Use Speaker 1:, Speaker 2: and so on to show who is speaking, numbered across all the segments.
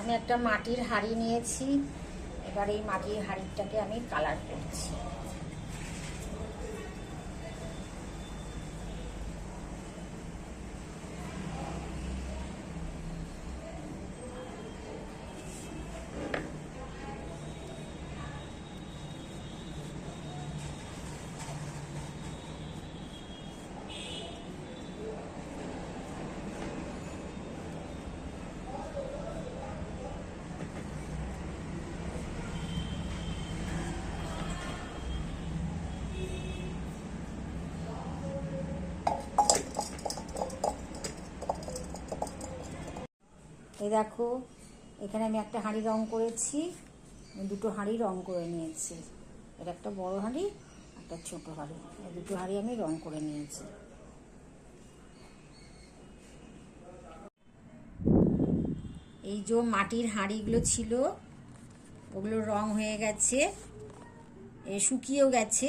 Speaker 1: আমি একটা মাটির হাঁড়ি নিয়েছি, এবার এই মাটির হাঁড়িটাকে আমি কালার করছি। এই দেখো, এখানে আমি একটা হাঁড়ি রং করেছি, দুটো হাঁড়ি রং করে নিয়েছি। এটা একটা বড় হাঁড়ি, একটা ছোট হাঁড়ি, এই দুটো হাঁড়ি আমি রং করে নিয়েছি। এই যে মাটির হাঁড়িগুলো ছিল ওগুলো রং হয়ে গেছে, শুকিয়েও গেছে।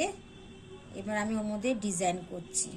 Speaker 1: এবার আমি ওর মধ্যে ডিজাইন করছি।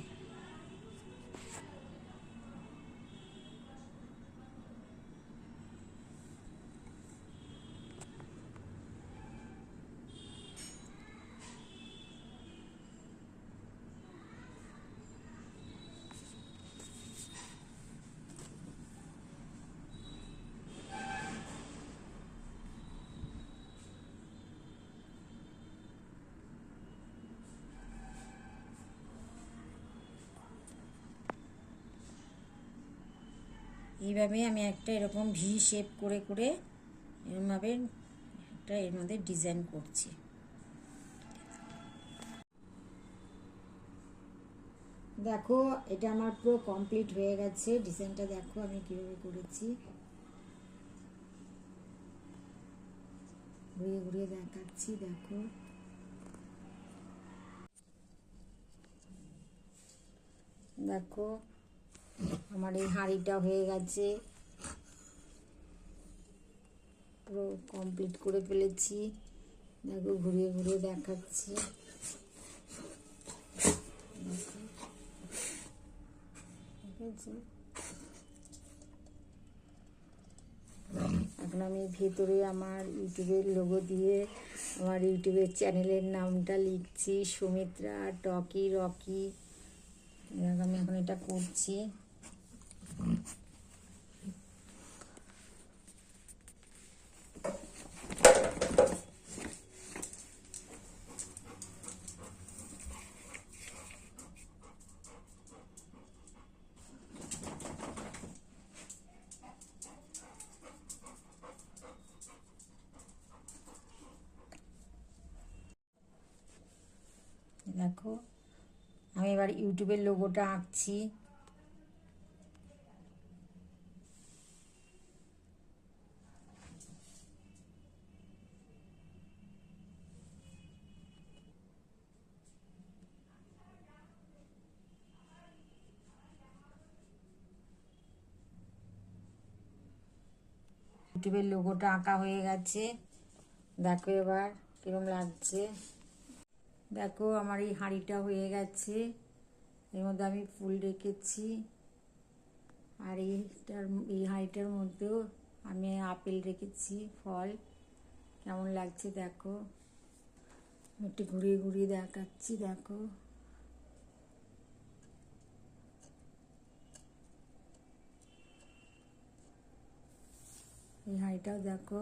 Speaker 1: এইভাবে আমি একটা এরকম ভি শেপ করে করে এরকমভাবে একটা এর মধ্যে ডিজাইন করছি। দেখো, এটা আমার পুরো কমপ্লিট হয়ে গেছে। ডিজাইনটা দেখো আমি কিভাবে করেছি, ঘুরিয়ে ঘুরিয়ে দেখাচ্ছি। দেখো, দেখো আমার এই হাঁড়িটা হয়ে গেছে, পুরো কমপ্লিট করে ফেলেছি। দেখো, ঘুরিয়ে ঘুরিয়ে দেখাচ্ছি। ঠিক আছে, এখন আমি ভেতরে আমার ইউটিউবের লোগো দিয়ে আমার ইউটিউবের চ্যানেলের নামটা লিখছি, সুমিত্রা টকি রকি। আমি এখন এটা করছি। দেখো, আমি এবার ইউটিউবের লোগোটা আঁকছি। ইউটিউবের লোগোটা আঁকা হয়ে গেছে। দেখো এবার কিরম লাগছে। দেখো, আমার এই হাঁড়িটা হয়ে গেছে, এর মধ্যে আমি ফুল রেখেছি। আর এই হাঁড়িটার মধ্যেও আমি আপেল রেখেছি, ফল। কেমন লাগছে দেখো, একটু ঘুরিয়ে ঘুরিয়ে দেখাচ্ছি। দেখো, এই হাঁড়িটাও দেখো।